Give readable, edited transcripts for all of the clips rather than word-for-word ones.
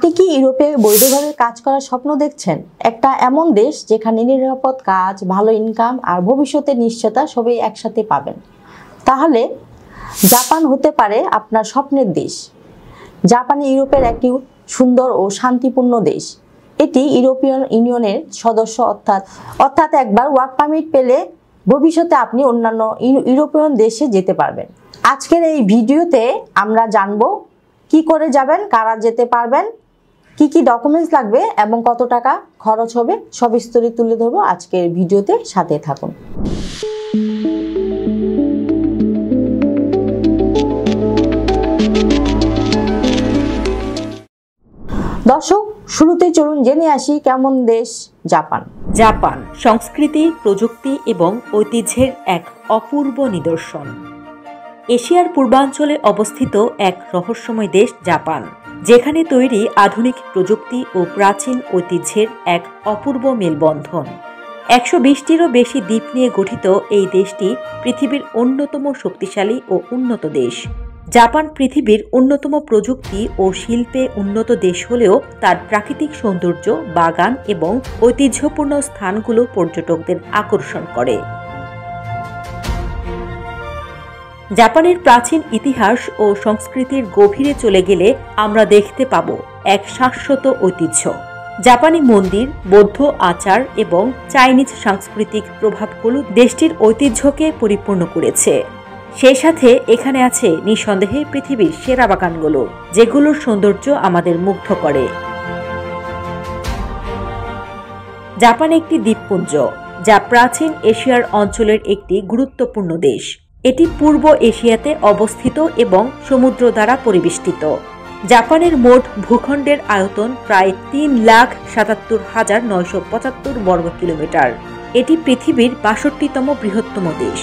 আপনি কি ইউরোপে বৈধভাবে কাজ করার স্বপ্ন দেখছেন? একটা এমন দেশ যেখানে নিরাপদ কাজ, ভালো ইনকাম আর ভবিষ্যতের নিশ্চয়তা সবই একসাথে পাবেন। তাহলে জাপান হতে পারে আপনার স্বপ্নের দেশ। জাপান ইউরোপের একটি সুন্দর ও শান্তিপূর্ণ দেশ। এটি ইউরোপিয়ান ইউনিয়নের সদস্য, অর্থাৎ একবার ওয়ার্ক পারমিট পেলে ভবিষ্যতে আপনি অন্যান্য ইউরোপিয়ান দেশে যেতে পারবেন। আজকের এই ভিডিওতে আমরা জানবো কি করে যাবেন, কারা যেতে পারবেন, কি কি ডকুমেন্টস লাগবে এবং কত টাকা খরচ হবে, সব বিস্তারিত তুলে ধরবো আজকের ভিডিওতে। সাথে থাকুন। দর্শক, শুরুতে চলুন জেনে আসি কেমন দেশ জাপান। জাপান সংস্কৃতি, প্রযুক্তি এবং ঐতিহ্যের এক অপূর্ব নিদর্শন। এশিয়ার পূর্বাঞ্চলে অবস্থিত এক রহস্যময় দেশ জাপান, যেখানে তৈরি আধুনিক প্রযুক্তি ও প্রাচীন ঐতিহ্যের এক অপূর্ব মেলবন্ধন। 120টিরও বেশি দ্বীপ নিয়ে গঠিত এই দেশটি পৃথিবীর অন্যতম শক্তিশালী ও উন্নত দেশ। জাপান পৃথিবীর অন্যতম প্রযুক্তি ও শিল্পে উন্নত দেশ হলেও তার প্রাকৃতিক সৌন্দর্য, বাগান এবং ঐতিহ্যপূর্ণ স্থানগুলো পর্যটকদের আকর্ষণ করে। জাপানের প্রাচীন ইতিহাস ও সংস্কৃতির গভীরে চলে গেলে আমরা দেখতে পাব এক শাশ্বত ঐতিহ্য। জাপানি মন্দির, বৌদ্ধ আচার এবং চাইনিজ সাংস্কৃতিক প্রভাবগুলো দেশটির ঐতিহ্যকে পরিপূর্ণ করেছে। সেই সাথে এখানে আছে নিঃসন্দেহে পৃথিবীর সেরা বাগানগুলো, যেগুলোর সৌন্দর্য আমাদের মুগ্ধ করে। জাপান একটি দ্বীপপুঞ্জ, যা প্রাচীন এশিয়ার অঞ্চলের একটি গুরুত্বপূর্ণ দেশ। এটি পূর্ব এশিয়াতে অবস্থিত এবং সমুদ্র দ্বারা পরিবেষ্টিত। জাপানের মোট ভূখণ্ডের আয়তন প্রায় 3,77,975 বর্গ কিলোমিটার। এটি পৃথিবীর 62তম বৃহত্তম দেশ।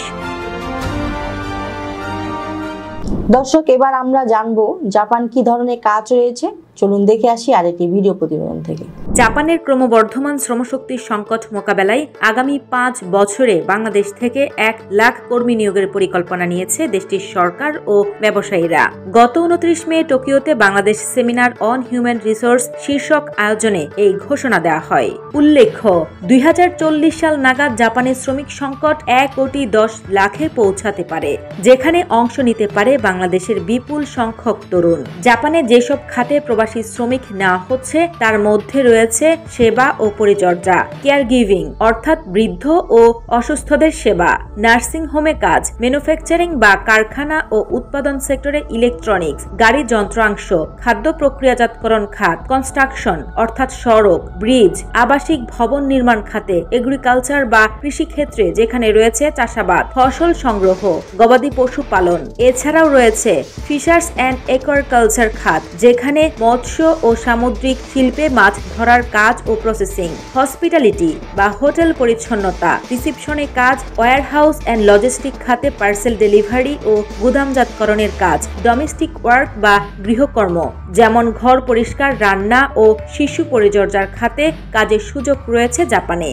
দর্শক, এবার আমরা জানবো জাপান কি ধরনের কাজ রয়েছে। চলুন দেখে আসি আরেকটি ভিডিও প্রতিবেদন থেকে। জাপানের ক্রমবর্ধমান শ্রমশক্তির সংকট মোকাবেলায় আগামী 5 বছরে বাংলাদেশ থেকে 1 লাখ কর্মী নিয়োগের পরিকল্পনা নিয়েছে দেশটির সরকার ও ব্যবসায়ীরা। গত 29 মে টোকিওতে Bangladesh seminar on human resource শীর্ষক আয়োজনে এই ঘোষণা দেওয়া হয়। উল্লেখ্য, 2040 সাল নাগাদ জাপানের শ্রমিক সংকট 1,10,00,000-এ পৌঁছাতে পারে, যেখানে অংশ নিতে পারে বাংলাদেশের বিপুল সংখ্যক তরুণ। জাপানে যেসব খাতে প্রবাসী শ্রমিক নেওয়া হচ্ছে তার মধ্যে রয়েছে সেবা ও পরিচর্যা, কেয়ার গিভিং অর্থাৎ বৃদ্ধ ও অসুস্থদের সেবা, নার্সিং হোমে কাজ, ম্যানুফ্যাকচারিং বা কারখানা ও উৎপাদন সেক্টরে ইলেকট্রনিক্স, গাড়ি যন্ত্রাংশ, খাদ্য প্রক্রিয়াজাতকরণ খাত, কনস্ট্রাকশন অর্থাৎ সড়ক, ব্রিজ, আবাসিক ভবন নির্মাণ খাতে, এগ্রিকালচার বা কৃষি ক্ষেত্রে যেখানে রয়েছে চাষাবাদ, ফসল সংগ্রহ, গবাদি পশু পালন। এছাড়াও রয়েছে ফিশার্স অ্যান্ড একুয়াকালচার খাত, যেখানে মৎস্য ও সামুদ্রিক শিল্পে মাছ ধরার কাজ ও প্রসেসিং, হসপিটালিটি বা হোটেল পরিচ্ছন্নতা, রিসিপশনে কাজ, ওয়্যারহাউস অ্যান্ড লজিস্টিক খাতে পার্সেল ডেলিভারি ও গুদামজাতকরণের কাজ, ডোমেস্টিক ওয়ার্ক বা গৃহকর্ম যেমন ঘর পরিষ্কার, রান্না ও শিশু পরিচর্যার খাতে কাজের সুযোগ রয়েছে জাপানে।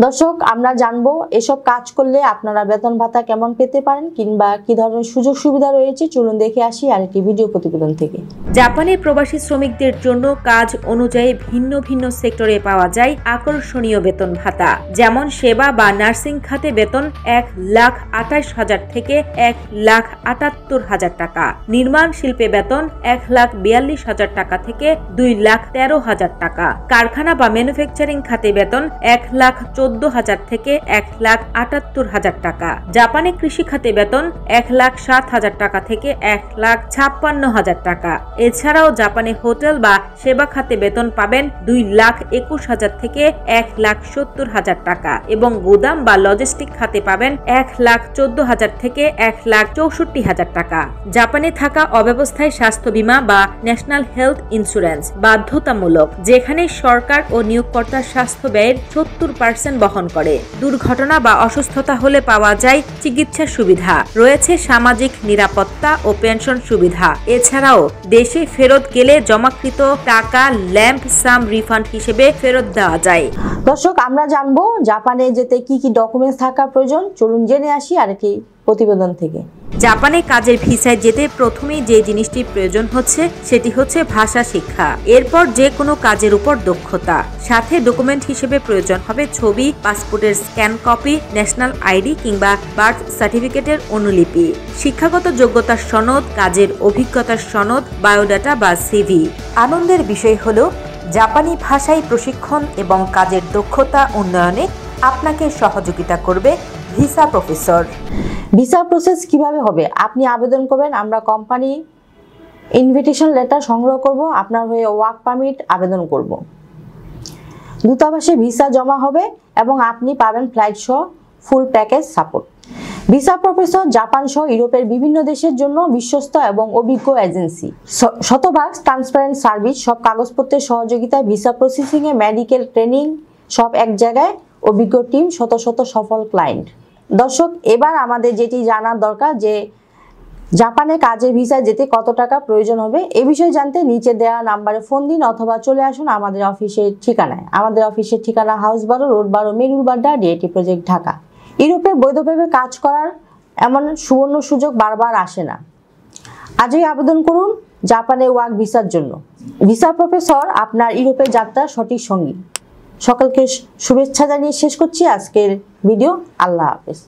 দর্শক, আমরা জানবো এসব কাজ করলে আপনারা বেতন ভাতা কেমন পেতে পারেন কিংবা কি ধরনের সুযোগ সুবিধা রয়েছে। চলুন দেখে আসি আরেকটি ভিডিও প্রতিবেদন থেকে। জাপানের প্রবাসী শ্রমিকদের জন্য কাজ অনুযায়ী ভিন্ন ভিন্ন সেক্টরে পাওয়া যায় আকর্ষণীয় বেতন ভাতা। যেমন সেবা বা নার্সিং খাতে বেতন 1,28,000 থেকে 1,78,000 টাকা, নির্মাণ শিল্পে বেতন 1,42,000 টাকা থেকে 2,13,000 টাকা, কারখানা বা ম্যানুফ্যাকচারিং খাতে বেতন 1,14,000 থেকে 1,78,000 টাকা। জাপানে কৃষি খাতে বেতন 1,07,000 টাকা থেকে 1,56,000 টাকা। এছাড়াও জাপানে হোটেল বা সেবা খাতে বেতন পাবেন 2,21,000 থেকে 1,70,000 টাকা এবং গুদাম বা লজিস্টিক খাতে পাবেন 1,14,000 থেকে 1,64,000 টাকা। জাপানে থাকা অব্যবস্থায় স্বাস্থ্য বীমা বা ন্যাশনাল হেলথ ইন্স্যুরেন্স বাধ্যতামূলক, যেখানে সরকার ও নিয়োগকর্তার স্বাস্থ্য ব্যয়ের 70% বহন করে। দুর্ঘটনা বা অসুস্থতা হলে পাওয়া যায় চিকিৎসা সুবিধা। রয়েছে সামাজিক নিরাপত্তা ও পেনশন সুবিধা। এছাড়াও দেশে ফেরত গেলে জমাকৃত টাকা ল্যাম্প সাম রিফান্ড হিসেবে ফেরত দেওয়া যায়। দর্শক, আমরা জানবো জাপানে যেতে কি কি ডকুমেন্টস থাকা প্রয়োজন। চলুন জেনে আসি আরেকটি প্রতিবেদন থেকে। জাপানে কাজের ভিসায় যেতে প্রথমেই যে জিনিসটি প্রয়োজন হচ্ছে সেটি হচ্ছে ভাষা শিক্ষা। এরপর যে কোনো কাজের উপর দক্ষতা, সাথে ডকুমেন্ট হিসেবে প্রয়োজন হবে ছবি, পাসপোর্টের স্ক্যান কপি, ন্যাশনাল আইডি কিংবা বার্থ সার্টিফিকেটের অনুলিপি, শিক্ষাগত যোগ্যতার সনদ, কাজের অভিজ্ঞতার সনদ, বায়োডাটা বা সিভি। আনন্দের বিষয় হলো জাপানি ভাষায় প্রশিক্ষণ এবং কাজের দক্ষতা উন্নয়নে আপনাকে সহযোগিতা করবে ভিসা প্রফেসর। ভিসা প্রসেস কিভাবে হবে? আপনি আবেদন করবেন, আমরা কোম্পানি ইনভিটেশন লেটার সংগ্রহ করব, আপনার হয়ে ওয়ার্ক পারমিট আবেদন করব, দূতাবাসে ভিসা জমা হবে এবং আপনি পাবেন ফ্লাইট সহ full package support. Visa professor Japan সহ ইউরোপের বিভিন্ন দেশের জন্য বিশ্বস্ত এবং অভিজ্ঞ এজেন্সি, শতভাগ ট্রান্সপারেন্ট সার্ভিস, সব কাগজপত্রের সহযোগিতায় ভিসা প্রসেসিংয়ে মেডিকেল ট্রেনিং, সব এক জায়গায়, অভিজ্ঞ টিম, শত শত সফল ক্লায়েন্ট। দর্শক, এবার আমাদের যেটি জানার দরকার যে জাপানে কাজের ভিসায় যেতে কত টাকা প্রয়োজন হবে, এ বিষয়ে জানতে নিচে দেওয়া নাম্বারে ফোন দিন অথবা চলে আসুন আমাদের অফিসের ঠিকানায়। আমাদের অফিসের ঠিকানা house 12, road 12, Merul Badda, DIT project, Dhaka. ইউরোপে বৈধভাবে কাজ করার এমন সুবর্ণ সুযোগ বারবার আসে না। আজই আবেদন করুন জাপানে ওয়ার্ক ভিসার জন্য। ভিসা প্রফেসর আপনার ইউরোপের যাত্রার সঠিক সঙ্গী। সকলকে শুভেচ্ছা জানিয়ে শেষ করছি আজকের ভিডিও। আল্লাহ হাফেজ।